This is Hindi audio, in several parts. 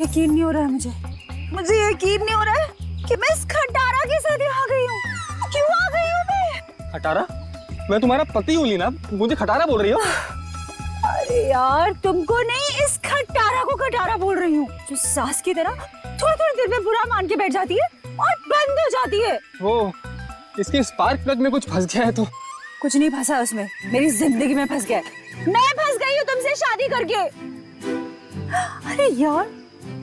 यकीन नहीं हो रहा है मुझे यकीन नहीं हो रहा है कि मैं इस खटारा के साथ यहाँ आ गई हूँ। क्यों आ गई हूँ मैं? खटारा? मैं तुम्हारा पति हूँ लीना, मुझे खटारा बोल रही हो? अरे यार तुमको नहीं, इस खटारा को खटारा बोल रही हूँ, जो सास की तरह थोड़ी थोड़ी देर में बुरा मान के बैठ जाती है और बंद हो जाती है। वो इसके स्पार्क प्लग में कुछ फंस गया है तो? कुछ नहीं फंसा उसमें, मेरी जिंदगी में फंस गया है। मैं फंस गई हूँ तुमसे शादी करके। अरे यार,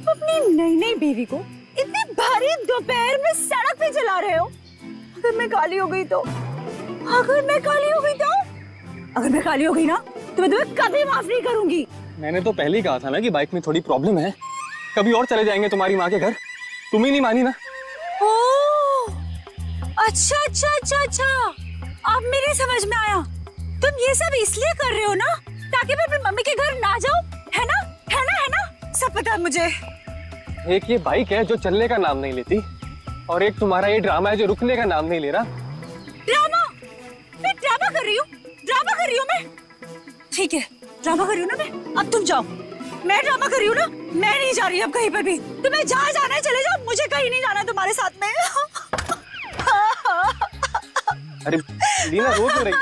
अपनी नई नई बीवी को इतनी भारी दोपहर में सड़क पे चला रहे हो। अगर मैं काली हो गई तो? अगर मैं काली हो गई तो? अगर मैं काली हो गई ना तो मैं तुम्हें कभी माफ नहीं करूंगी। मैंने तो पहले ही कहा था ना कि बाइक में थोड़ी प्रॉब्लम है, कभी और चले जाएंगे तुम्हारी माँ के घर। तुम ही नहीं मानी ना। ओह, अच्छा अच्छा अच्छा अच्छा, अब मेरी समझ में आया। तुम ये सब इसलिए कर रहे हो ना ताकि मैं अपनी मम्मी के घर ना जाऊं, है ना? है ना? है ना? सब पता है मुझे। एक ये बाइक है जो चलने का नाम नहीं लेती, और एक तुम्हारा ये ड्रामा है जो रुकने का नाम नहीं ले रहा। ड्रामा? मैं ड्रामा कर रही हूँ? ड्रामा कर रही हूँ मैं? ठीक है, ड्रामा कर रही हूँ ना मैं। अब तुम जाओ। मैं ड्रामा कर रही हूँ ना, मैं नहीं जा रही अब कहीं पर भी। तुम्हें जहाँ जाना है चले जाओ, मुझे कहीं नहीं जाना तुम्हारे साथ में। अरे लीना, रो क्यों रही?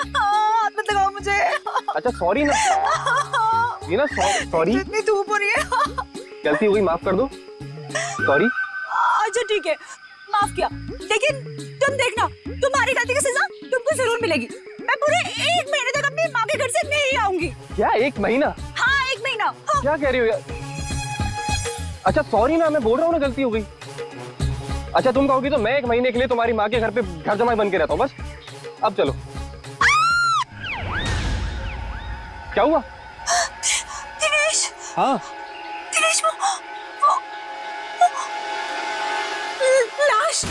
मत लगाओ मुझे। अच्छा सॉरी ना लीना, सॉरी। इतनी धूप हो रही है। गलती हो गई, माफ कर दो। सॉरी। अच्छा ठीक है, माफ किया, लेकिन तुम देखना, तुम्हारी गलती की सजा तुमको जरूर मिलेगी। मैं पूरे 1 महीने तक अपनी माँ के घर से नहीं आऊंगी। क्या 1 महीना? हाँ 1 महीना। हाँ। क्या कह रही हो यार? अच्छा सॉरी ना, मैं बोल रहा हूँ ना गलती हो गई। अच्छा तुम कहोगी तो मैं 1 महीने के लिए तुम्हारी माँ के घर पे घर जमाई बन के रहता हूँ बस। अब चलो। क्या हुआ? दिनेश। हाँ दिनेश, वो लाश।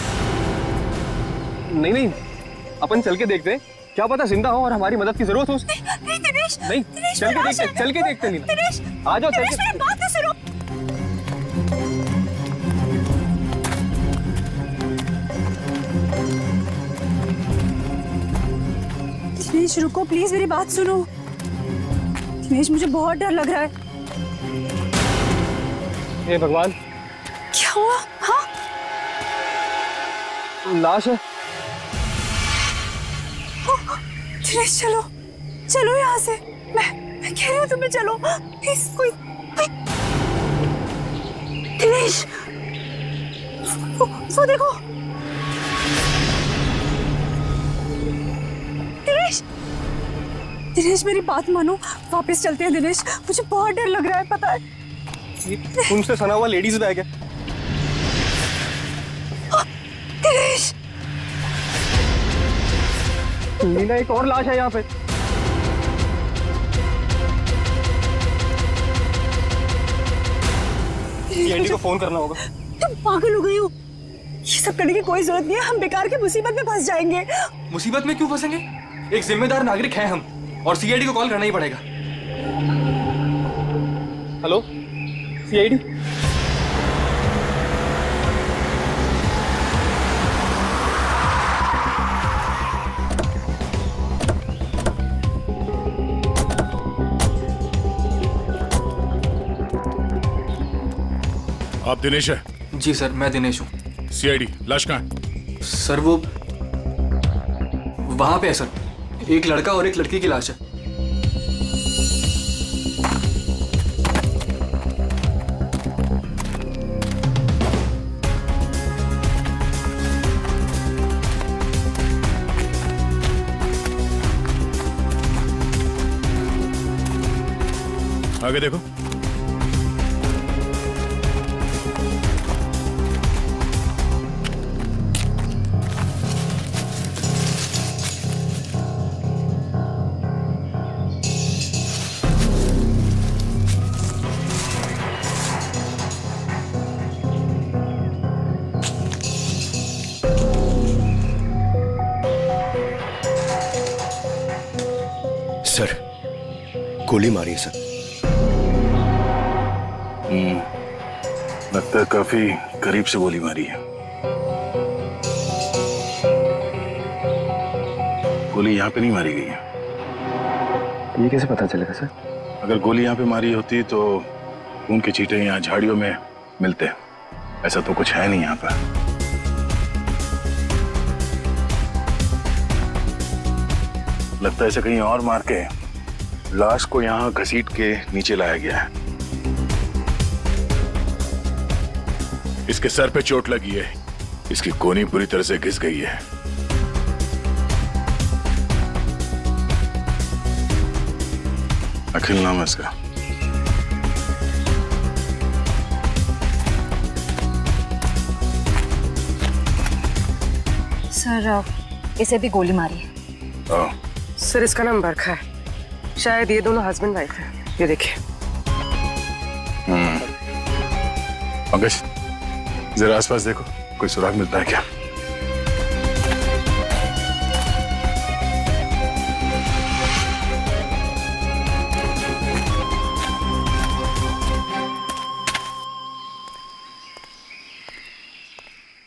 नहीं नहीं, अपन चल के देखते हैं, क्या पता जिंदा हो और हमारी मदद की जरूरत हो उसको। नहीं दिनेश, नहीं, दिनेश, चल के देखते लीना। दिनेश, आ जाओ, चल दिनेश के। मेरी बात तो सुनो। दिनेश रुको प्लीज, मेरी बात सुनो। दिनेश मुझे बहुत डर लग रहा है। हे भगवान, क्या हुआ? हाँ लाश है। दिनेश चलो, चलो यहाँ से। मैं कह रही हूँ तुम्हें चलो प्लीज। कोई दिनेश, वो देखो। दिनेश, दिनेश मेरी बात मानो, वापस चलते हैं दिनेश, मुझे बहुत डर लग रहा है पता है। ये तुमसे सना हुआ लेडीज बैग है। दिनेश, लीना एक और लाश है यहाँ पे। सीआईडी को फोन करना होगा। तुम पागल हो गई हो? ये सब करने की कोई जरूरत नहीं है, हम बेकार की मुसीबत में फंस जाएंगे। मुसीबत में क्यों फंसेंगे? एक जिम्मेदार नागरिक हैं हम, और सीआईडी को कॉल करना ही पड़ेगा। Hello CID. आप दिनेश है? जी सर, मैं दिनेश हूँ। सीआईडी, लाश कहाँ है? सर वो वहां पे है सर, एक लड़का और एक लड़की की लाश है। आगे देखो। सर, गोली मारी है सर। लगता है काफी करीब से गोली मारी है। गोली यहाँ पे नहीं मारी गई है। ये कैसे पता चलेगा सर? अगर गोली यहाँ पे मारी होती तो खून के छींटे यहाँ झाड़ियों में मिलते हैं। ऐसा तो कुछ है नहीं यहाँ पर। लगता है इसे कहीं और मार के लाश को यहाँ घसीट के नीचे लाया गया है। इसके सर पे चोट लगी है, इसकी कोहनी पूरी तरह से घिस गई है। अखिल नाम है इसका। सर इसे भी गोली मारी है। ओह, सर इसका नाम बरखा है, शायद ये दोनों हस्बैंड वाइफ है। ये देखिए। पंकज जरा आसपास देखो, कोई सुराग मिलता है क्या?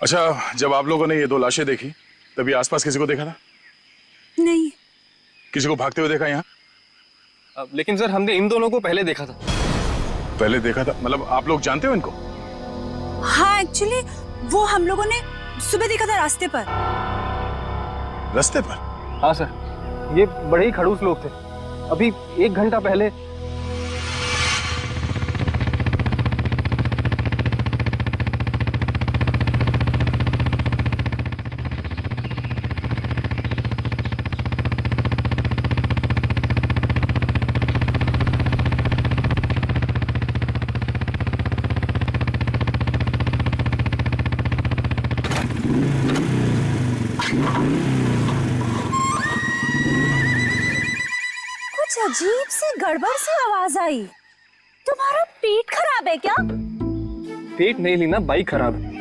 अच्छा, जब आप लोगों ने ये दो लाशें देखी तभी आसपास किसी को देखा था? नहीं। किसी को भागते हुए देखा यहाँ? लेकिन सर हमने इन दोनों को पहले देखा था। पहले देखा था मतलब आप लोग जानते हो इनको? हाँ एक्चुअली वो हम लोगों ने सुबह देखा था रास्ते पर। रास्ते पर? हाँ सर, ये बड़े ही खड़ूस लोग थे। अभी 1 घंटा पहले कुछ अजीब सी गड़बड़ सी आवाज आई। तुम्हारा पेट खराब है क्या? पेट नहीं ली ना, बाइक खराब है।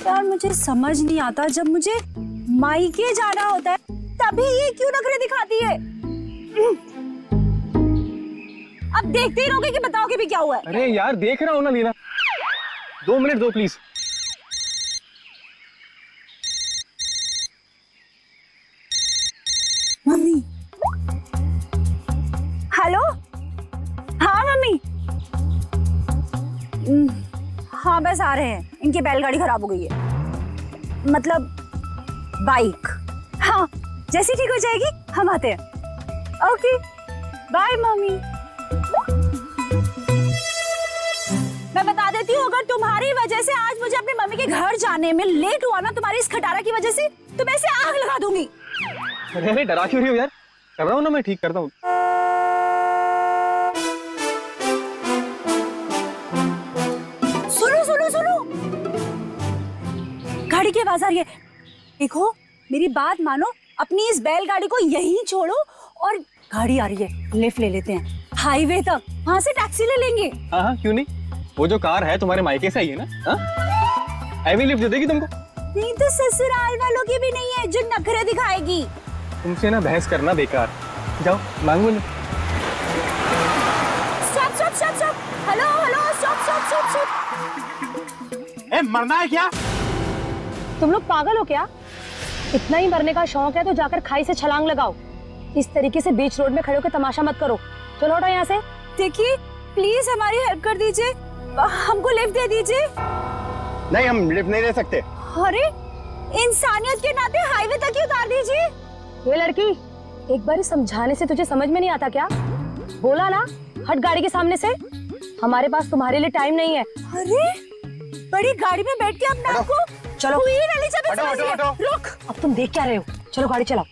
यार मुझे समझ नहीं आता, जब मुझे मायके जाना होता है तभी ये क्यों नखरे दिखाती है? अब देखते ही रहोगे कि बताओगे भी क्या हुआ है? अरे यार देख रहा हूँ ना लीना, 2 मिनट दो प्लीज। मम्मी। हेलो। हाँ मम्मी। हाँ बस आ रहे हैं, इनकी बैलगाड़ी खराब हो गई है, मतलब बाइक। हाँ जैसी ठीक हो जाएगी हम आते हैं। Okay bye mummy. मैं बता देती हूँ, अगर तुम्हारी वजह से आज मुझे अपनी मम्मी के घर जाने में लेट हुआ ना, तुम्हारी इस खटारा की वजह से, तो मैं इसे आग लगा दूंगी। अरे डरा क्यों रही हो यार? कर रहा हूँ ना, मैं ठीक करता हूँ। सुनो सुनो सुनो, गाड़ी की आवाज आ रही है। देखो मेरी बात मानो, अपनी इस बैलगाड़ी को यहीं छोड़ो और गाड़ी आ रही है, लिफ्ट ले लेते हैं हाईवे तक, वहां से टैक्सी ले लेंगे। हाँ हाँ क्यों नहीं, वो जो कार है तुम्हारे मायके से आई है ना, हाँ हैवी लिफ्ट दे देगी तुमको। नहीं तो ससुराल वालों की भी नहीं है जो नखरे दिखाएगी। तुमसे ना बहस करना बेकार, जाओ मांगो lift. Stop stop stop stop, hello hello stop stop stop stop. ए, मरना है क्या? तुम लोग पागल हो क्या? इतना ही मरने का शौक है तो जाकर खाई से छलांग लगाओ। इस तरीके से बीच रोड में खड़े होकर तमाशा मत करो। चलो हटो यहाँ से। देखिए प्लीज हमारी हेल्प कर दीजिए, हमको लिफ्ट दे दीजिए। नहीं, हम लिफ्ट नहीं दे सकते। अरे इंसानियत के नाते हाईवे तक ही उतार दीजिए। ये लड़की, एक बार समझाने से तुझे समझ में नहीं आता क्या? बोला ना हट गाड़ी के सामने से। हमारे पास तुम्हारे लिए टाइम नहीं है। अरे बड़ी गाड़ी में बैठ के अपने आप को चलो हुई एलिजाबेथ समझ रही है। रुक। अब तुम देख क्या रहे हो? चलो गाड़ी चलाओ।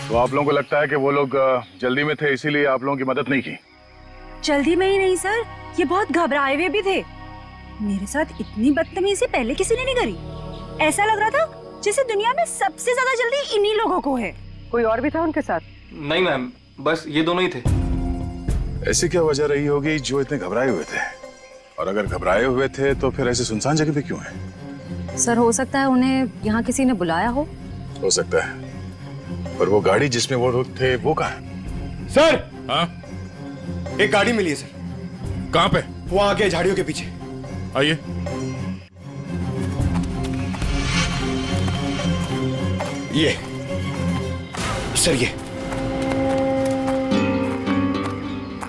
तो आप लोगों को लगता है कि वो लोग जल्दी में थे इसीलिए आप लोगों की मदद नहीं की? जल्दी में ही नहीं सर, ये बहुत घबराए हुए भी थे। मेरे साथ इतनी बदतमीजी पहले किसी ने नहीं करी। ऐसा लग रहा था जैसे दुनिया में सबसे ज्यादा जल्दी इन्हीं लोगों को है। कोई और भी था उनके साथ? नहीं मैम, बस ये दोनों ही थे। ऐसी क्या वजह रही होगी जो इतने घबराए हुए थे? और अगर घबराए हुए थे तो फिर ऐसे सुनसान जगह पे क्यों है? सर हो सकता है उन्हें यहाँ किसी ने बुलाया हो सकता है, पर वो गाड़ी जिसमें वो लोग थे वो कहाँ है? सर, हाँ एक गाड़ी मिली है सर, कहाँ पे? वो आगे झाड़ियों के पीछे। आइए। ये सर ये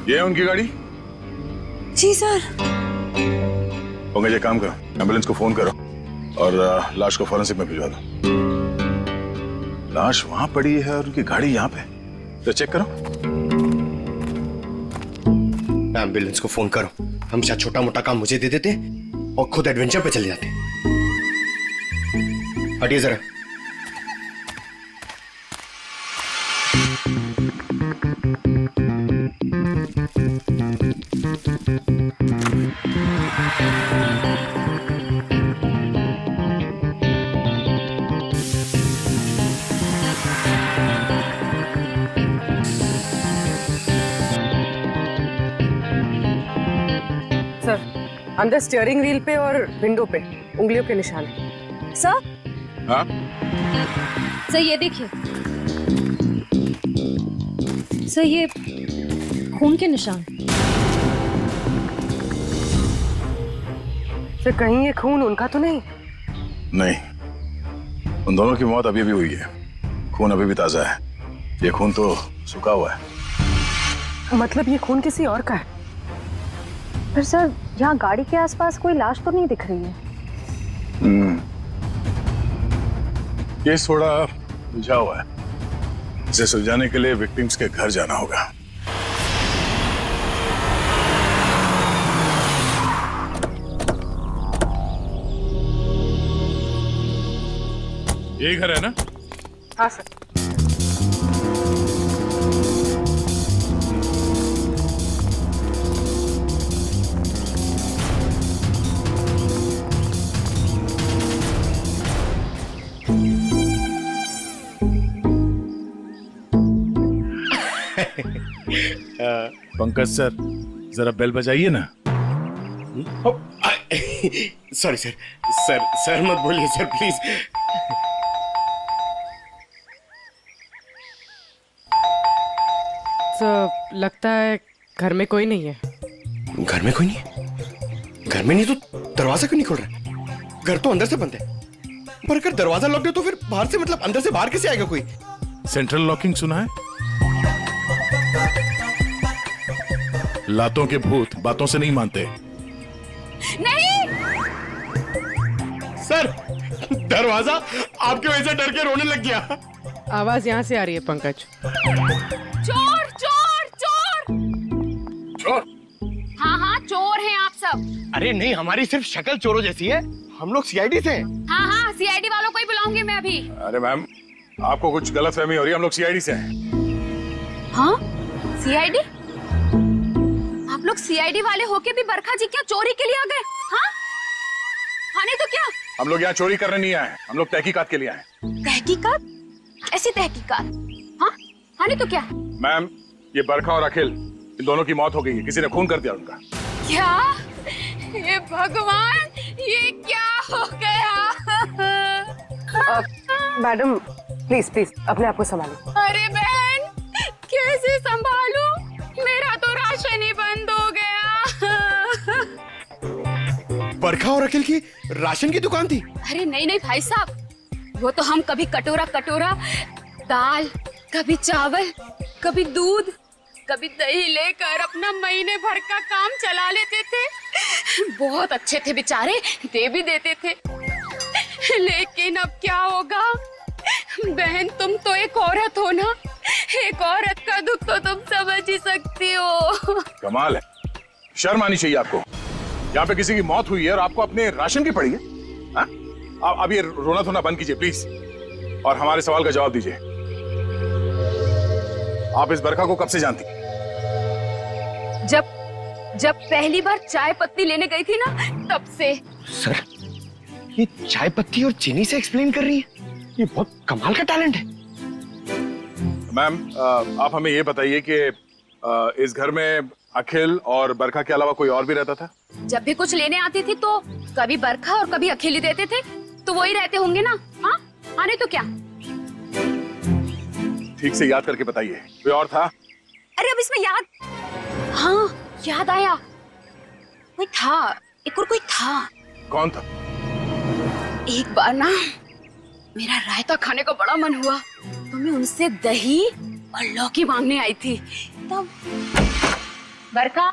है उनकी गाड़ी। जी सर। पंकज एक काम करो, एम्बुलेंस को फोन करो और लाश को फॉरेंसिक में भिजवा दो। लाश वहां पड़ी है और उनकी गाड़ी यहाँ पे, तो चेक करो। एम्बुलेंस को फोन करो। हमेशा छोटा मोटा काम मुझे दे देते और खुद एडवेंचर पे चले जाते। हटिए जरा। सर, अंदर स्टीयरिंग व्हील पे और विंडो पे उंगलियों के निशान है। सर, हाँ सर ये देखिए। सर ये खून के निशान। सर कहीं ये खून उनका तो नहीं? नहीं, उन दोनों की मौत अभी अभी हुई है। खून अभी भी ताजा है। ये खून तो सूखा हुआ है। मतलब ये खून किसी और का है? पर सर यहाँ गाड़ी के आसपास कोई लाश तो नहीं दिख रही है। केस थोड़ा उलझा हुआ है। इसे सुलझाने के लिए विक्टिम्स के घर जाना होगा। यही घर है ना? हाँ सर। पंकज सर, जरा बेल बजाइए ना। सॉरी सर, सर सर मत बोलिए सर प्लीज। तो लगता है घर में कोई नहीं है। घर में कोई नहीं है? घर में नहीं तो दरवाजा क्यों नहीं खोल रहा? घर तो अंदर से बंद है। पर अगर दरवाजा लॉक है तो फिर बाहर से मतलब अंदर से बाहर कैसे आएगा कोई? सेंट्रल लॉकिंग सुना है? लातों के भूत बातों से नहीं मानते। नहीं। सर दरवाजा आपके वजह से डर के रोने लग गया। आवाज यहाँ से आ रही है पंकज। चोर चोर चोर। चोर? हाँ हाँ चोर हैं आप सब। अरे नहीं, हमारी सिर्फ शक्ल चोरों जैसी है। हम लोग सीआईडी से हैं। हाँ हाँ सीआईडी वालों को ही बुलाऊंगी मैं अभी। अरे मैम, आपको कुछ गलतफहमी हो रही है। हम लोग सीआईडी से हैं। हाँ सीआईडी? आप लोग सीआईडी वाले होके भी बरखा जी क्या चोरी के लिए आ गए? हाँ हाँ नहीं तो क्या? हम लोग यहाँ चोरी करने नहीं आए, हम लोग तहकीकात के लिए आए। तहकीकात? ऐसी तहकीकात? हाँ हाँ नहीं तो क्या? मैम, ये बरखा और अखिल, इन दोनों की मौत हो गई है। किसी ने खून कर दिया उनका। क्या? ये भगवान, ये क्या हो गया? मैडम प्लीज प्लीज अपने आप को संभालो। अरे बहन, कैसे संभालूं? मेरा तो राशन ही बंद हो गया। बरखा और अखिल की राशन की दुकान थी? अरे नहीं नहीं भाई साहब, वो तो हम कभी कटोरा कटोरा दाल, कभी चावल, कभी दूध, कभी दही लेकर अपना महीने भर का काम चला लेते थे। बहुत अच्छे थे बेचारे, दे भी देते थे। लेकिन अब क्या होगा? बहन तुम तो एक औरत हो ना, एक औरत का दुख तो तुम समझ ही सकती हो। कमाल है, शर्म आनी चाहिए आपको। यहाँ पे किसी की मौत हुई है और आपको अपने राशन की पड़ी है। हाँ? अब ये रोना धोना बंद कीजिए प्लीज, और हमारे सवाल का जवाब दीजिए। आप इस बरखा को कब से जानती? जब पहली बार चाय पत्ती लेने गई थी ना, तब से। सर ये चाय पत्ती और चीनी से एक्सप्लेन कर रही है? ये बहुत कमाल का टैलेंट है। मैम, आप हमें ये बताइए कि इस घर में अखिल और बरखा के अलावा कोई और भी रहता था? जब भी कुछ लेने आती थी तो कभी बरखा और कभी अखिल ही देते थे, तो वही रहते होंगे ना। हाँ हाँ नहीं तो क्या? ठीक से याद करके बताइए, कोई और था? अरे अब इसमें याद, हाँ याद आया, कोई था, एक और कोई था। कौन था? एक बार ना मेरा रायता खाने को बड़ा मन हुआ, तो मैं उनसे दही और लौकी मांगने आई थी तब। बरखा,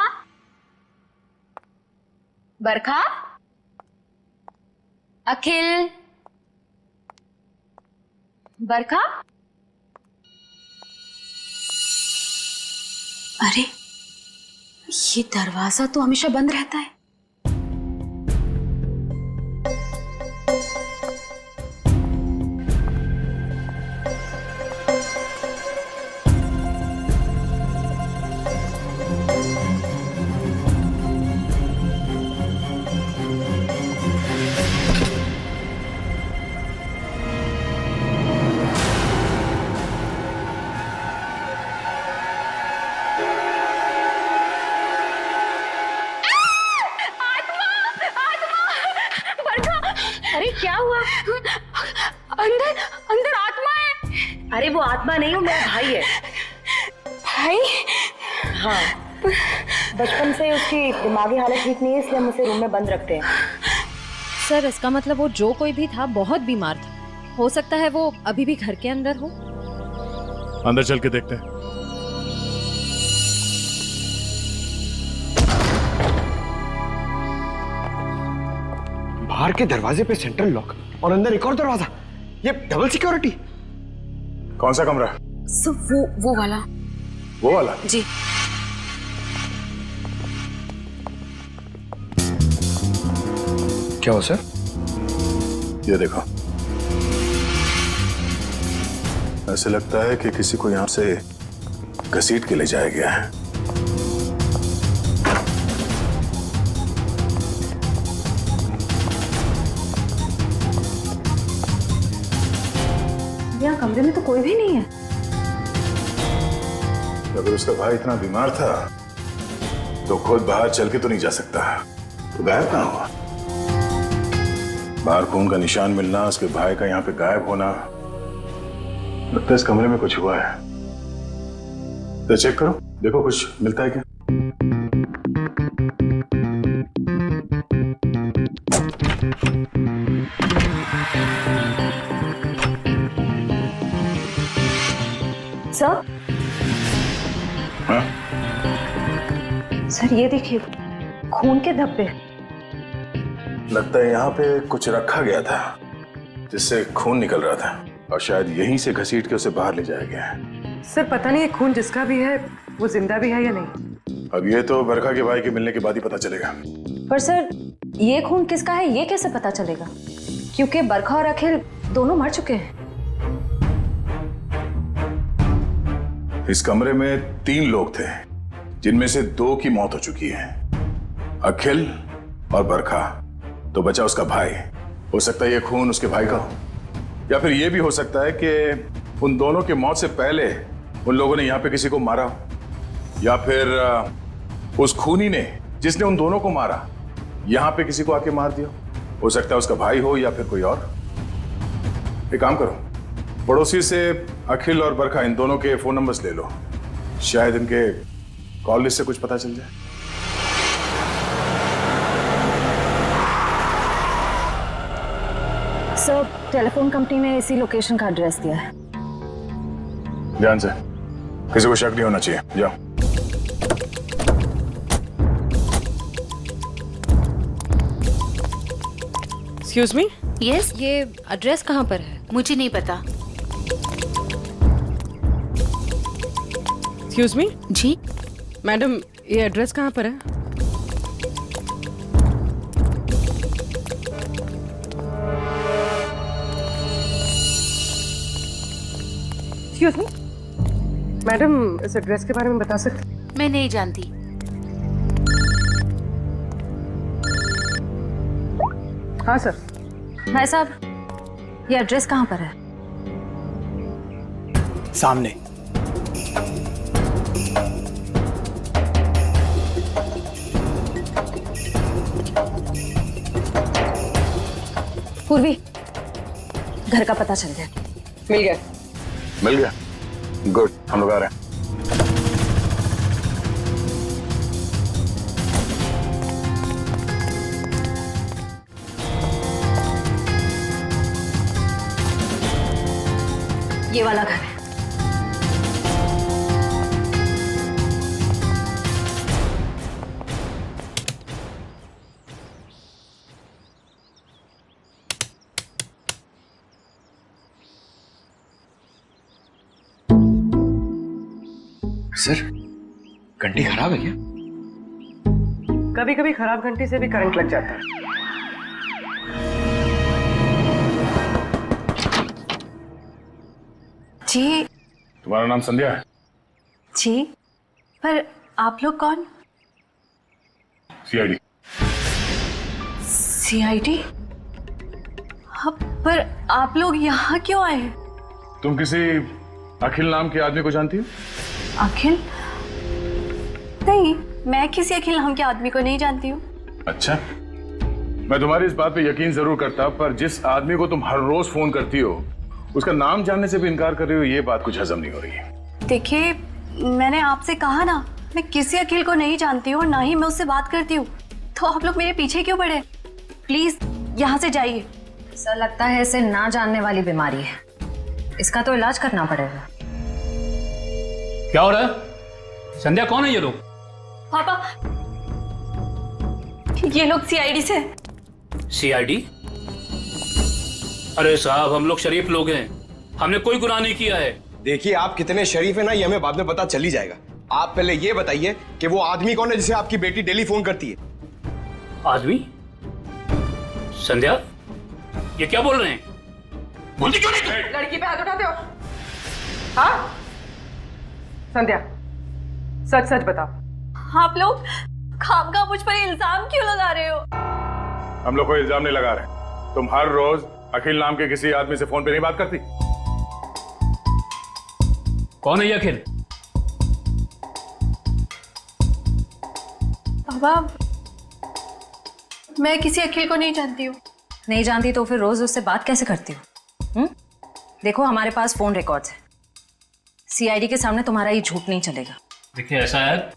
बरखा, अखिल, बरखा। अरे ये दरवाजा तो हमेशा बंद रहता है। अरे क्या हुआ? अंदर अंदर आत्मा है। अरे वो आत्मा नहीं, वो मेरा भाई है। भाई? हाँ, बचपन से उसकी दिमागी हालत ठीक नहीं है, इसलिए हम उसे रूम में बंद रखते हैं। सर इसका मतलब वो जो कोई भी था बहुत बीमार था। हो सकता है वो अभी भी घर के अंदर हो। अंदर चल के देखते हैं। बाहर के दरवाजे पे सेंट्रल लॉक और अंदर एक और दरवाजा। ये डबल सिक्योरिटी। कौन सा कमरा? सब वो वाला। वो वाला? जी। क्या हो सर? ये देखो, ऐसे लगता है कि किसी को यहां से घसीट के ले जाया गया है। यहाँ कमरे में तो कोई भी नहीं है। अगर उसका भाई इतना बीमार था तो खुद बाहर चल के तो नहीं जा सकता, तो गायब कहां हुआ? बाहर खून का निशान मिलना, उसके भाई का यहाँ पे गायब होना, लगता है इस कमरे में कुछ हुआ है। तो चेक करो, देखो कुछ मिलता है क्या। सर, हाँ? सर ये देखिए, खून के धब्बे। लगता है यहाँ पे कुछ रखा गया था जिससे खून निकल रहा था और शायद यहीं से घसीट के उसे बाहर ले जाया गया है। सर पता नहीं ये खून जिसका भी है वो जिंदा भी है या नहीं। अब ये तो बरखा के भाई के मिलने के बाद ही पता चलेगा। पर सर ये खून किसका है ये कैसे पता चलेगा? क्योंकि बरखा और अखिल दोनों मर चुके हैं। इस कमरे में 3 लोग थे जिनमें से 2 की मौत हो चुकी है, अखिल और बरखा। तो बचा उसका भाई। हो सकता है ये खून उसके भाई का हो, या फिर ये भी हो सकता है कि उन दोनों की मौत से पहले उन लोगों ने यहाँ पे किसी को मारा हो, या फिर उस खूनी ने जिसने उन दोनों को मारा यहाँ पे किसी को आके मार दिया। हो सकता है उसका भाई हो या फिर कोई और। एक काम करो, पड़ोसी से अखिल और बरखा इन दोनों के फोन नंबर्स ले लो, शायद इनके कॉल लिस्ट से कुछ पता चल जाए। सर टेलीफोन कंपनी ने इसी लोकेशन का एड्रेस दिया है। ध्यान से, किसी को शक नहीं होना चाहिए। जाओ। एक्सक्यूज मी, यस, ये एड्रेस कहाँ पर है? मुझे नहीं पता। एक्सक्यूज मी जी मैडम, ये एड्रेस कहाँ पर है? एक्सक्यूज मी मैडम, इस एड्रेस के बारे में बता सकते? मैं नहीं जानती। हाँ सर। भाई साहब, ये एड्रेस कहाँ पर है? सामने। पूर्वी, घर का पता चल गया। मिल गया। मिल गया? गुड, हम लोग आ रहे हैं। ये वाला घर है। सर घंटी खराब है क्या? कभी कभी खराब घंटी से भी करंट लग जाता है। जी तुम्हारा नाम संध्या है? जी, पर आप लोग कौन? सीआईडी। सीआईडी? हाँ, पर आप लोग यहाँ क्यों आए हैं? तुम किसी अखिल नाम के आदमी को जानती हो? अखिल? नहीं, मैं किसी अखिल नाम के आदमी को नहीं जानती हूँ। अच्छा, मैं तुम्हारी इस बात पे यकीन जरूर करता, पर जिस आदमी को तुम हर रोज फोन करती हो उसका नाम जानने से भी इनकार कर रही हो, ये बात कुछ हजम नहीं हो रही है। देखिए, मैंने आपसे कहा ना, मैं किसी अखिल को नहीं जानती हूँ, ना ही मैं उससे बात करती हूँ, तो आप लोग मेरे पीछे क्यों पड़े? प्लीज यहाँ से जाइए। सर लगता है इसे ना जानने वाली बीमारी है, इसका तो इलाज करना पड़ेगा। क्या हो रहा है? संध्या कौन है ये लोग? पापा, ये लोग सीआईडी से। सीआईडी? अरे साहब, हम लोग शरीफ लोग हैं, हमने कोई गुनाह नहीं किया है। देखिए आप कितने शरीफ है ना, ये हमें बाद में पता चल ही जाएगा। आप पहले ये बताइए कि वो आदमी कौन है जिसे आपकी बेटी डेली फोन करती है? आदमी? संध्या, ये क्या बोल रहे हैं? बोलती क्यों नहीं तुम? लड़की पे हाथ उठाते हो? हाँ संध्या, सच सच बताओ। आप लोग खामखा मुझ पर इल्जाम क्यों लगा रहे हो? हम लोग कोई इल्जाम नहीं लगा रहे। तुम हर रोज अखिल नाम के किसी आदमी से फोन पे नहीं बात करती? कौन है ये अखिल? पापा, मैं किसी अखिल को नहीं जानती हूँ। नहीं जानती तो फिर रोज उससे बात कैसे करती हो? देखो हमारे पास फोन रिकॉर्ड्स है, सीआईडी के सामने तुम्हारा ये झूठ नहीं चलेगा। देखिए ऐसा है,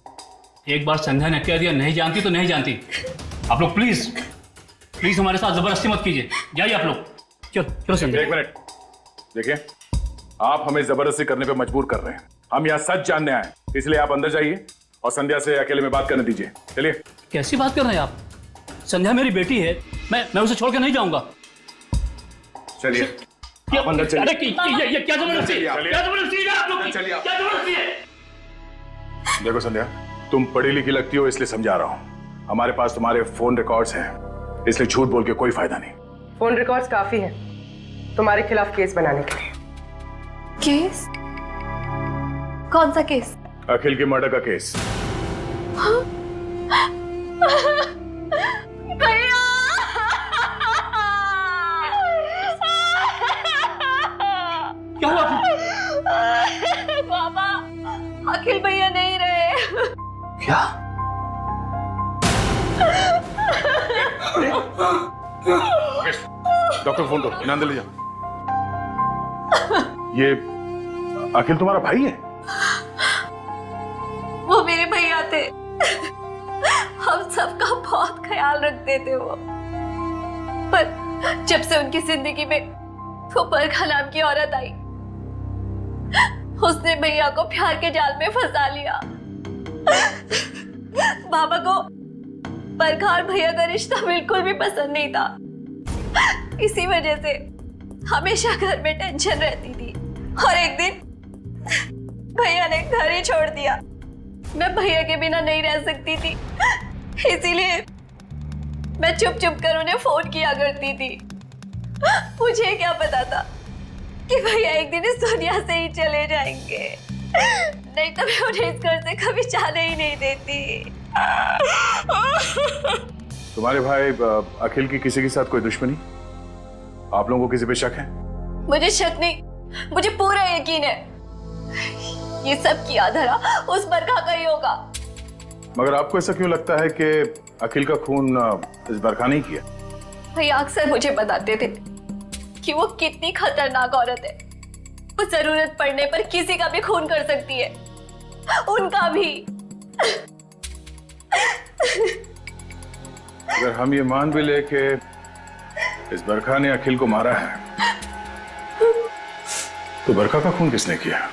एक बार संध्या ने कह दिया नहीं जानती तो नहीं जानती। आप लोग प्लीज प्लीज हमारे साथ जबरदस्ती मत कीजिए, जाइए आप लोग। चलो चलो संध्या। एक मिनट, देखिए आप हमें जबरदस्ती करने पे मजबूर कर रहे हैं। हम यहाँ सच जानने आए, इसलिए आप अंदर जाइए और संध्या से अकेले में बात करने दीजिए। चलिए। कैसी बात कर रहे हैं आप? संध्या मेरी बेटी है, मैं उसे छोड़ के नहीं जाऊंगा। चलिए आप अंदर चलिए। अरे ये क्या जबरदस्ती? क्या जबरदस्ती है आप लोग की? चलिए। क्या जबरदस्ती है? देखो संध्या, तुम पढ़ी लिखी लगती हो इसलिए समझा रहा हूँ। हमारे पास तुम्हारे फोन रिकॉर्ड्स हैं, इसलिए झूठ बोल के कोई फायदा नहीं। फोन रिकॉर्ड्स काफी है तुम्हारे खिलाफ केस बनाने के लिए। केस? कौन सा केस? अखिल के मर्डर का केस। भैया! क्या हुआ? पापा, अखिल भैया नहीं रहे। क्या? डॉक्टर फोन दो, इन्हें अंदर ले जाओ। ये अखिल तुम्हारा भाई है? वो मेरे भैया थे, हम सबका बहुत ख्याल रखते थे वो। पर जब से उनकी जिंदगी में वो बरखा नाम की औरत आई, उसने भैया को प्यार के जाल में फंसा लिया। बाबा को बरखा और भैया का रिश्ता बिल्कुल भी पसंद नहीं था। इसी वजह से हमेशा घर में टेंशन रहती थी, और एक दिन भैया ने घर ही छोड़ दिया। मैं भैया के बिना नहीं रह सकती थी, इसीलिए मैं चुप चुप कर उन्हें फोन किया करती थी। मुझे क्या पता था कि भैया एक दिन इस दुनिया से ही चले जाएंगे, नहीं तो मैं उन्हें इस घर से कभी जाने ही नहीं देती। तुम्हारे भाई अखिल की किसी के साथ कोई दुश्मनी? आप लोगों को किसी पे शक है? मुझे शक नहीं, मुझे पूरा यकीन है ये सब किया धरा उस बरखा का ही होगा। मगर आपको ऐसा क्यों लगता है कि अखिल का खून इस बरखा नहीं किया? भैया अक्सर मुझे बताते थे कि वो कितनी खतरनाक औरत है। वो जरूरत पड़ने पर किसी का भी खून कर सकती है, उनका भी। अगर हम ये मान भी ले कि इस बरखा ने अखिल को मारा है, तो बरखा का खून किसने किया?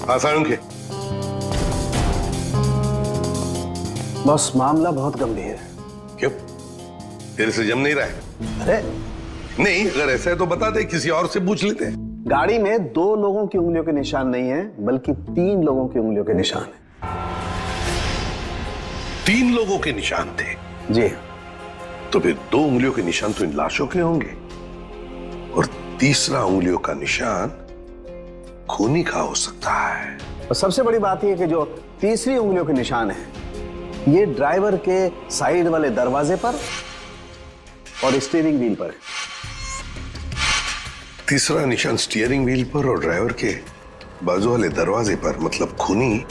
हाँ सारुण के बस मामला बहुत गंभीर है। क्यों? तेरे से जम नहीं रहा है? अरे नहीं, अगर ऐसा है तो बता दे, किसी और से पूछ लेते हैं। गाड़ी में 2 लोगों की उंगलियों के निशान नहीं है, बल्कि 3 लोगों की उंगलियों के निशान है। 3 लोगों के निशान थे? जी। तो फिर 2 उंगलियों के निशान तो इन लाशों के होंगे, और तीसरा उंगलियों का निशान खूनी का हो सकता है। और सबसे बड़ी बात यह कि जो तीसरी उंगलियों के निशान है, ये ड्राइवर के साइड वाले दरवाजे पर और स्टीयरिंग व्हील पर है। तीसरा निशान स्टीयरिंग व्हील पर और ड्राइवर के बाजू वाले दरवाजे पर, मतलब खूनी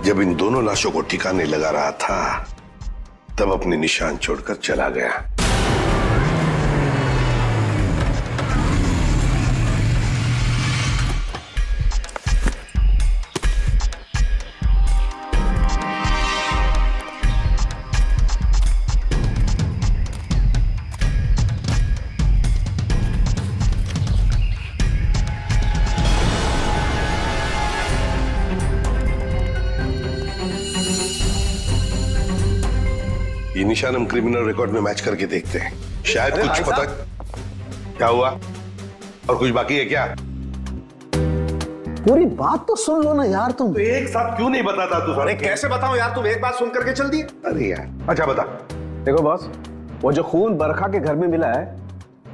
जब इन दोनों लाशों को ठिकाने लगा रहा था तब अपने निशान छोड़कर चला गया। ये निशान हम क्रिमिनल रिकॉर्ड में मैच करके देखते हैं, शायद कुछ पता। क्या हुआ? और कुछ बाकी है क्या? पूरी बात तो सुन लो ना यार तुम। तो एक साथ क्यों नहीं बताता तू? अरे कैसे बताऊं यार, तुम एक बात सुन करके चल दिए। अरे यार, अच्छा बता। देखो बॉस, वो जो खून बरखा के घर में मिला है,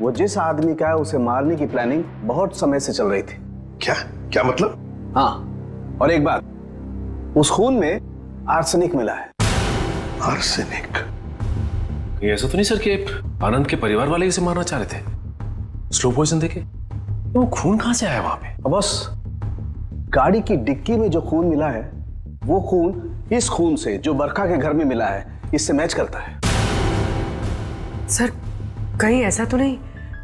वो जिस आदमी का है उसे मारने की प्लानिंग बहुत समय से चल रही थी। क्या क्या मतलब? हाँ, और एक बात, उस खून में आर्सेनिक मिला है। आर्सेनिक? ये ऐसा तो नहीं सर कि आनंद के परिवार वाले इसे मारना चाह रहे थे? स्लो पॉइजन देके? वो खून कहां से आया वहां पे? बस गाड़ी की डिक्की में जो खून मिला है, वो खून इस खून से जो बरखा के घर में मिला है, इससे मैच करता है। सर, कहीं ऐसा तो नहीं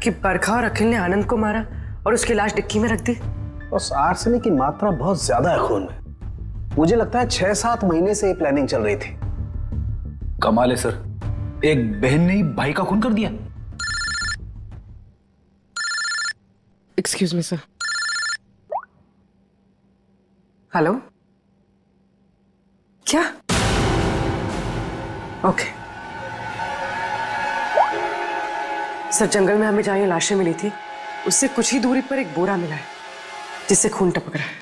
कि बरखा और अखिल ने आनंद को मारा और उसकी लाश डिक्की में रख दी? बस आर्सेनिक की मात्रा बहुत ज्यादा है खून में। मुझे लगता है 6-7 महीने से ये प्लानिंग चल रही थी। कमाल है सर, एक बहन ने ही भाई का खून कर दिया। Excuse me sir. हेलो, क्या? ओके सर, जंगल में हमें जहां ये लाशें मिली थी, उससे कुछ ही दूरी पर एक बोरा मिला है जिससे खून टपक रहा है।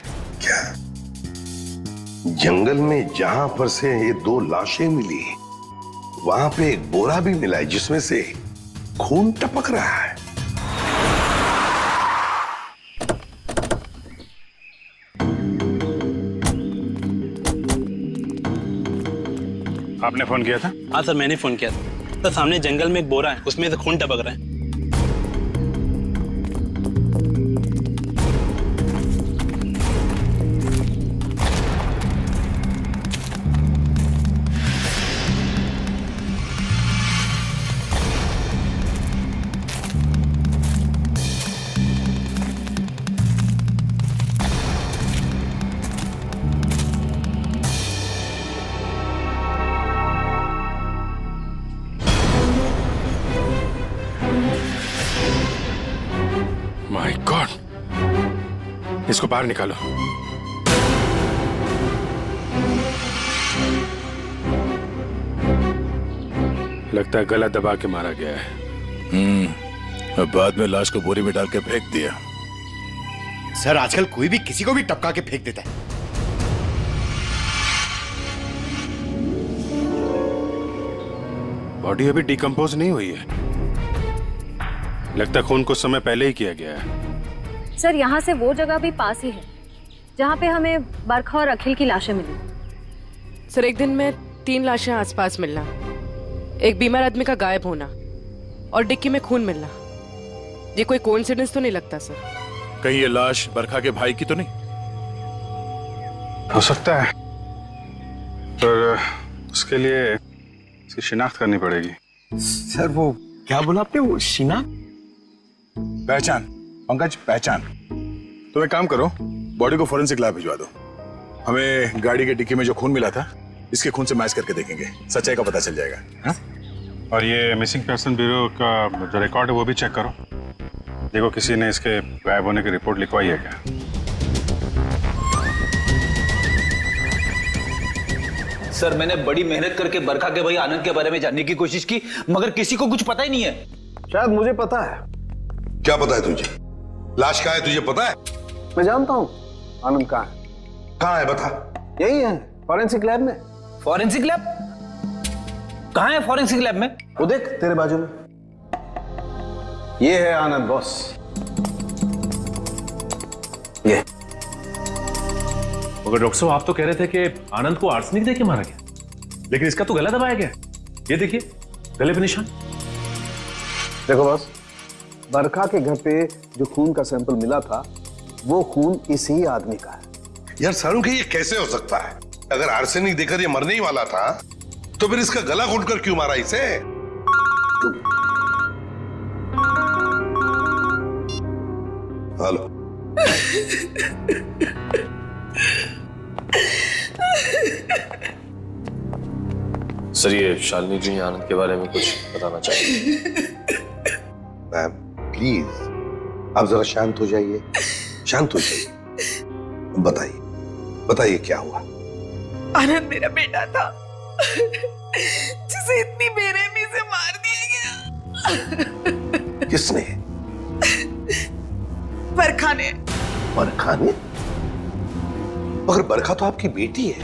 क्या? जंगल में जहां पर से ये 2 लाशें मिली, वहां पे एक बोरा भी मिला है जिसमें से खून टपक रहा है। आपने फोन किया था? हाँ सर, मैंने फोन किया था। तो सामने जंगल में एक बोरा है, उसमें से खून टपक रहा है। माय गॉड, इसको बाहर निकालो। लगता है गला दबा के मारा गया है। अब बाद में लाश को बोरी में डाल के फेंक दिया। सर, आजकल कोई भी किसी को भी टपका के फेंक देता है। बॉडी अभी डिकम्पोज नहीं हुई है। लगता है खून कुछ समय पहले ही किया गया है। सर, यहाँ से वो जगह भी पास ही है जहाँ पे हमें बरखा और अखिल की लाशें मिली। सर, एक दिन में 3 लाशें आसपास मिलना, एक बीमार आदमी का गायब होना और डिक्की में खून मिलना, ये कोई कोइंसिडेंस तो नहीं लगता सर? कहीं ये लाश बरखा के भाई की तो नहीं? हो सकता है, पर उसके लिए इसकी शिनाख्त करनी पड़ेगी। सर, वो क्या बोला आपने? वो शिनाख्त? पहचान पंकज, पहचान। तो एक काम करो, बॉडी को फोरेंसिक लैब भिजवा दो। हमें गाड़ी के डिक्की में जो खून मिला था, इसके खून से मैच करके देखेंगे, सच्चाई का पता चल जाएगा। हा? और ये मिसिंग पर्सन ब्यूरो का जो रिकॉर्ड है वो भी चेक करो, देखो किसी ने इसके गायब होने की रिपोर्ट लिखवाई है क्या। सर मैंने बड़ी मेहनत करके बरखा के भाई आनंद के बारे में जानने की कोशिश की, मगर किसी को कुछ पता ही नहीं है। शायद मुझे पता है। क्या पता है तुझे? लाश कहाँ है तुझे पता है? मैं जानता हूँ आनंद कहाँ है। कहाँ है बता? यही है, फॉरेंसिक लैब में। Forensic lab? कहाँ है फॉरेंसिक लैब में? वो देख तेरे बाजू में, ये है आनंद बॉस। ये मगर डॉक्टर साहब आप तो कह रहे थे कि आनंद को आर्सेनिक देके मारा गया, लेकिन इसका तो गला दबाया गया। ये देखिए गले पे निशान। देखो बॉस, बरखा के घर पे जो खून का सैंपल मिला था वो खून इसी आदमी का है। यार सारू के ये कैसे हो सकता है? अगर आर्सेनिक देकर ये मरने ही वाला था तो फिर इसका गला घोटकर क्यों मारा इसे? हेलो। सर ये शालिनी जी आनंद के बारे में कुछ बताना चाहिए। मैम प्लीज आप जरा शांत हो जाइए, शांत हो जाइए। बताइए बताइए क्या हुआ? आनंद मेरा बेटा था जिसे इतनी बेरहमी से मार दिया गया। किसने? बरखा ने। बरखा ने? मगर बरखा तो आपकी बेटी है,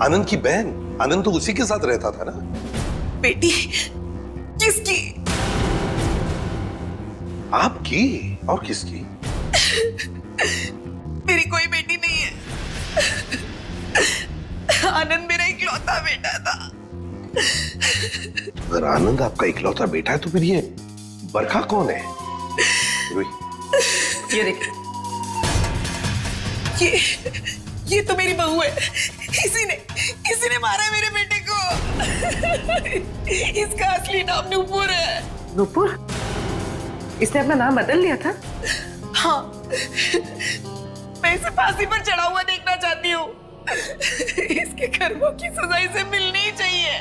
आनंद की बहन। आनंद तो उसी के साथ रहता था ना। बेटी? किसकी? आपकी और किसकी? मेरी कोई बेटी नहीं है। आनंद मेरा इकलौता बेटा था। अगर आनंद आपका इकलौता बेटा है तो फिर ये बरखा कौन है? ये देखिए, ये तो मेरी बहू है। इसी ने मारा है मेरे बेटे को। इसका असली नाम नूपुर है। नूपुर? इसने अपना नाम बदल लिया था? हाँ, मैं इसे फांसी पर चढ़ा हुआ देखना चाहती हूँ। इसके कर्मों की सजा इसे मिलनी ही चाहिए।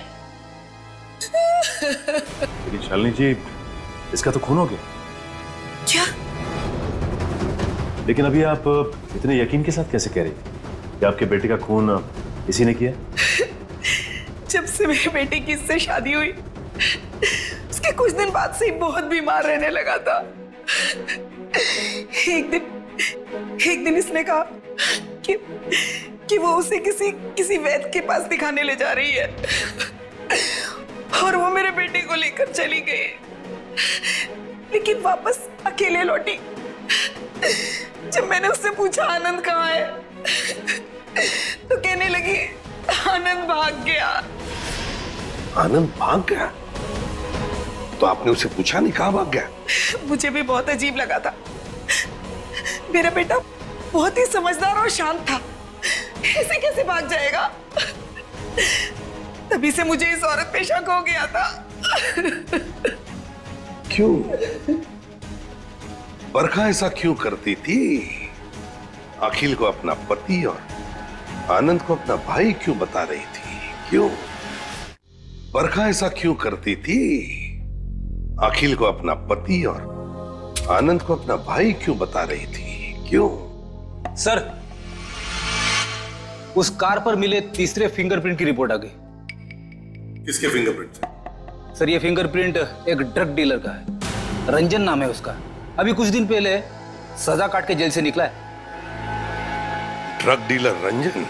लेकिन शालिनी जी इसका तो खून हो गया। क्या? लेकिन अभी आप इतने यकीन के साथ कैसे कह रही थी कि आपके बेटे का खून इसी ने किया? जब से मेरे बेटे की इससे शादी हुई उसके कुछ दिन बाद से ही बहुत बीमार रहने लगा था। एक दिन इसने कहा कि वो उसे किसी वैद्य के पास दिखाने ले जा रही है और वो मेरे बेटे को लेकर चली गई, लेकिन वापस अकेले लौटी। जब मैंने उससे पूछा आनंद कहाँ है तो कहने लगी आनंद भाग गया। आनंद भाग गया? तो आपने उसे पूछा नहीं कहाँ भाग गया? मुझे भी बहुत अजीब लगा था। मेरा बेटा बहुत ही समझदार और शांत था, ऐसे कैसे भाग जाएगा? तभी से मुझे इस औरत पे शक हो गया था। क्यों? बरखा ऐसा क्यों करती थी? अखिल को अपना पति और आनंद को अपना भाई क्यों बता रही थी? क्यों? बरखा ऐसा क्यों करती थी? अखिल को अपना पति और आनंद को अपना भाई क्यों बता रही थी? क्यों? सर उस कार पर मिले तीसरे फिंगरप्रिंट की रिपोर्ट आ गई। किसके फिंगरप्रिंट? सर ये फिंगरप्रिंट एक ड्रग डीलर का है, रंजन नाम है उसका। अभी कुछ दिन पहले सजा काट के जेल से निकला है। Drug dealer Ranjan?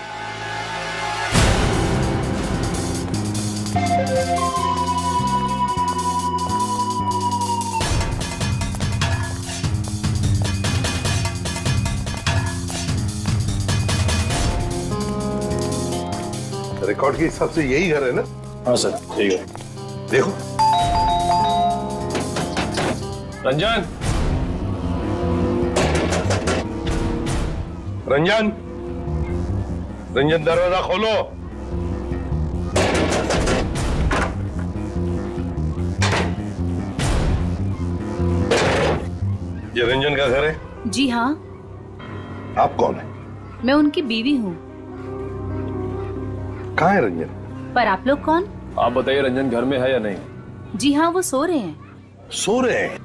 रिकॉर्ड के हिसाब से यही घर है ना? हाँ सर यही है। देखो रंजन, रंजन, रंजन दरवाजा खोलो। ये रंजन का घर है? जी हाँ। आप कौन है? मैं उनकी बीवी हूँ। कहाँ है रंजन? पर आप लोग कौन? आप बताइए रंजन घर में है या नहीं? जी हाँ, वो सो रहे हैं। सो रहे हैं?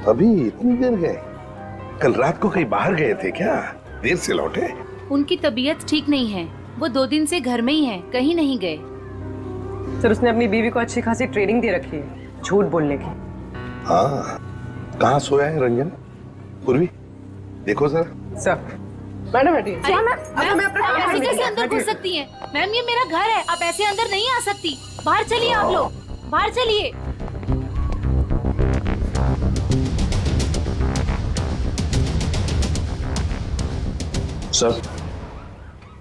अभी इतनी देर गए? कल रात को कहीं बाहर गए थे क्या? देर से लौटे? उनकी तबीयत ठीक नहीं है, वो 2 दिन से घर में ही है, कहीं नहीं गए। सर उसने अपनी बीवी को अच्छी खासी ट्रेनिंग दे रखी है झूठ बोलने की। हाँ, कहाँ सोया है रंजन? पूर्वी देखो सर। सर मैडम बैठिए। मैम आप ऐसे कैसे अंदर घुस सकती हैं? मैम ये मेरा घर है, आप ऐसे अंदर नहीं आ सकती। बाहर चलिए आप लोग, बाहर चलिए। सर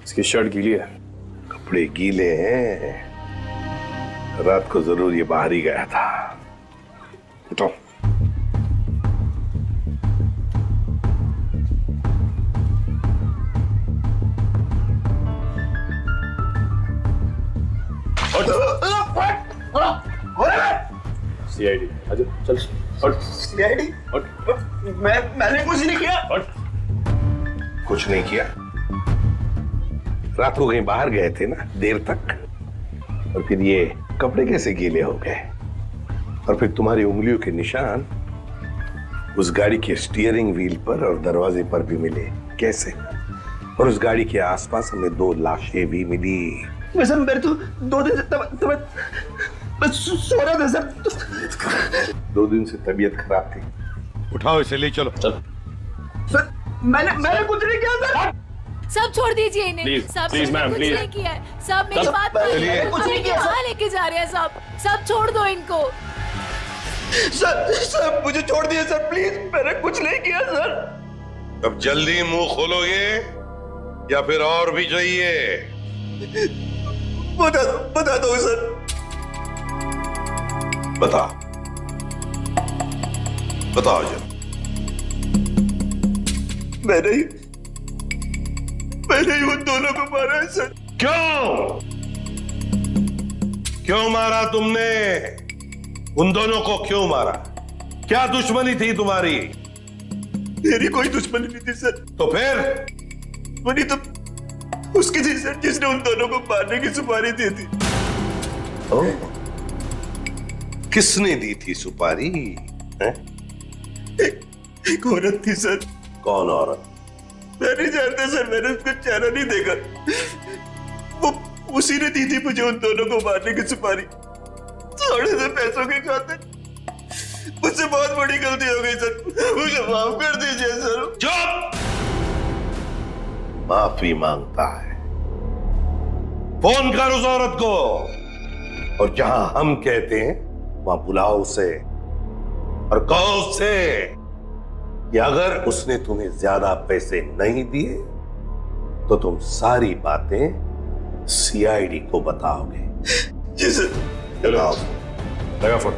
इसकी शर्ट गीली है। कपड़े गीले हैं, रात को जरूर ये बाहर ही गया था। उठो। सीआईडी अजय चल। सीआईडी? मैंने कुछ नहीं किया। कुछ नहीं किया? रात को कहीं बाहर गए थे ना देर तक, और फिर ये कपड़े कैसे गीले हो गए? और फिर तुम्हारी उंगलियों के निशान उस गाड़ी के स्टीयरिंग व्हील पर और दरवाजे पर भी मिले, कैसे? और उस गाड़ी के आसपास हमें 2 लाशें भी मिली। वैसे मेरे तो 2 दिन से बस सो रहा था सर। 2 दिन से तबीयत खराब थी। उठाओ इसे, ले चलो। चल सर मैंने कुछ नहीं किया सर। सब छोड़ दीजिए इन्हें। Please, सब please, ma'am, कुछ please. नहीं किया है। सब मेरी सब बात चलिए। कुछ नहीं किया। कहाँ लेके जा रहे हैं सब छोड़ दो इनको। सर मुझे छोड़ दिए सर, प्लीज। मैंने कुछ नहीं किया सर। अब जल्दी मुंह खोलोगे या फिर और भी चाहिए? बता दो सर। बताओ जब। मैंने ही उन दोनों को मारा है सर। क्यों मारा तुमने? उन दोनों को क्यों मारा? क्या दुश्मनी थी तुम्हारी? मेरी कोई दुश्मनी नहीं थी सर। तो फिर? दुश्मनी तो उसकी थी सर, जिसने उन दोनों को मारने की सुपारी दी थी। किसने दी थी सुपारी? एक औरत थी सर। कौन औरत? मैं नहीं जानता सर, मैंने उसका चेहरा नहीं देखा। वो उसी ने दी थी मुझे उन दोनों को मारने की सुपारी, थोड़े से पैसों के खातिर। मुझसे बहुत बड़ी गलती हो गई सर, मुझे माफ कर दीजिए सर। चुप! माफी मांगता है? फोन कर उस औरत को, और जहां हम कहते हैं वहां बुलाओ उसे, और कहो उससे कि अगर उसने तुम्हें ज्यादा पैसे नहीं दिए तो तुम सारी बातें सीआईडी को बताओगे। जी सर। चलो लगा फोन।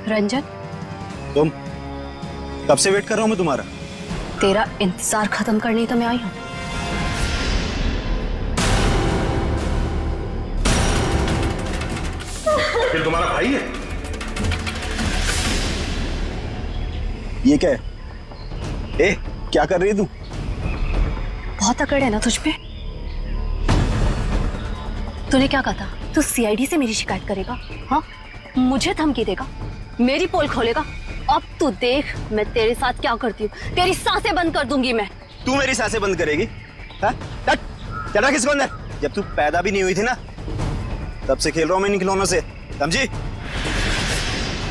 रंजन, तुम कब से वेट कर रहा हूं मैं तुम्हारा। तेरा इंतजार खत्म करने ही तो मैं आई हूँ। फिर तुम्हारा भाई है? ये क्या है? ए, क्या कर रही है तू? बहुत अकड़ है ना तुझ पे। तूने क्या कहा था? तू सीआईडी से मेरी शिकायत करेगा? हाँ, मुझे धमकी देगा, मेरी पोल खोलेगा। अब तू देख मैं तेरे साथ क्या करती हूँ। तेरी सांसें बंद कर दूंगी मैं। तू मेरी सांसें बंद करेगी? चला किसको अंदर? जब तू पैदा भी नहीं हुई थी ना, तब से खेल रहा हूं मैं इन खिलौनों से, समझी?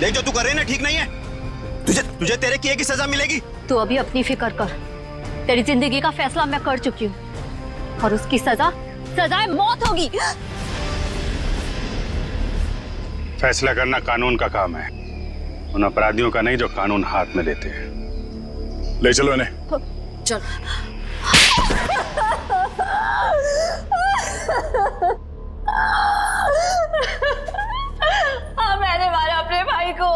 देख जो तू कर रही है ना, ठीक नहीं है। तुझे तेरे किए की सजा मिलेगी। तू अभी अपनी फिक्र कर। तेरी जिंदगी का फैसला मैं कर चुकी हूँ, और उसकी सजा मौत होगी। फैसला करना कानून का काम है, उन अपराधियों का नहीं जो कानून हाथ में लेते हैं। ले चलो इन्हें। चल। हाँ, मैंने मारा अपने भाई को,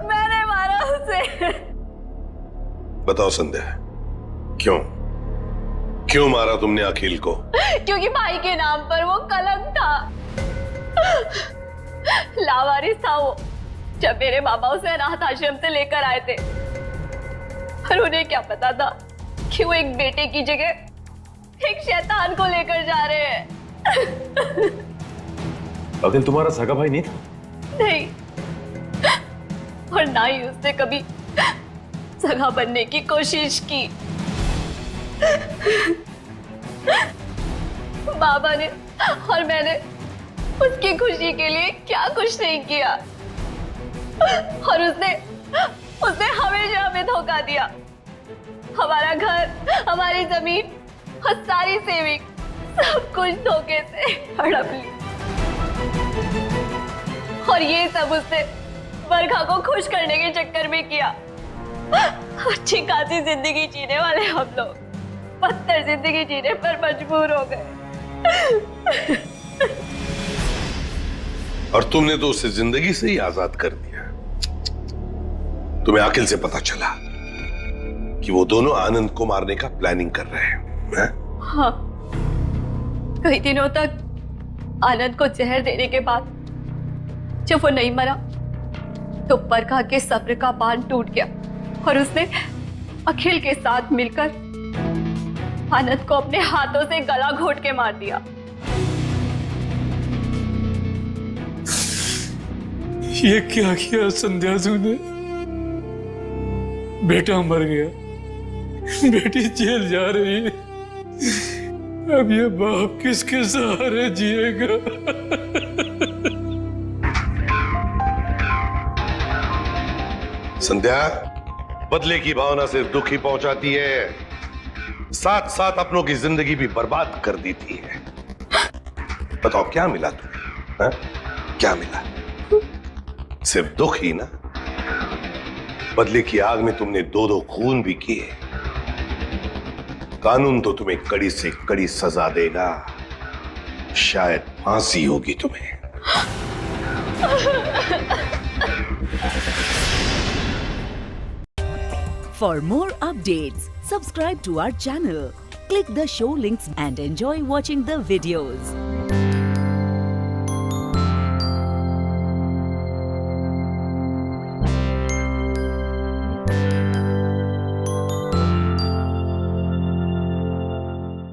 मैंने मारा उसे। बताओ संध्या, क्यों क्यों मारा तुमने अखिल को? क्योंकि भाई के नाम पर वो कलंक था, लावारिस था वो। जब मेरे बाबा उसे अनाथ आश्रम से लेकर आए थे, पर उन्हें क्या पता था कि वो एक बेटे की जगह एक शैतान को लेकर जा रहे हैं। अखिल तुम्हारा सगा भाई नहीं था? नहीं, और ना ही उसने कभी सगा बनने की कोशिश की। बाबा ने और मैंने उसकी खुशी के लिए क्या कुछ नहीं किया, और उसने हमेशा हमें धोखा दिया। हमारा घर, हमारी जमीन और सारी सेविंग, सब कुछ धोखे से हड़प ली। और ये सब उसने बरखा को खुश करने के चक्कर में किया। अच्छी खासी जिंदगी जीने वाले हम लोग बदतर जिंदगी जीने पर मजबूर हो गए। और तुमने तो उसे जिंदगी से ही आजाद कर दिया। तुम्हें अखिल से पता चला कि वो दोनों आनंद को मारने का प्लानिंग कर रहे हैं? हाँ, कई दिनों तक आनंद को जहर देने के बाद जब वो नहीं मरा, तो बरखा के सब्र का बांध टूट गया और उसने अखिल के साथ मिलकर आनंद को अपने हाथों से गला घोट के मार दिया। ये क्या किया संध्या ने? बेटा मर गया, बेटी जेल जा रही है, अब ये बाप किसके सहारे जिएगा? संध्या, बदले की भावना से दुख ही पहुंचाती है, साथ साथ अपनों की जिंदगी भी बर्बाद कर देती है। बताओ क्या मिला तुम्हें? हा? क्या मिला? सिर्फ दुख ही ना। बदले की आग में तुमने दो खून भी किए। कानून तो तुम्हें कड़ी से कड़ी सजा देगा, शायद फांसी होगी तुम्हें। For more updates, subscribe to our channel, click the show links and enjoy watching the videos.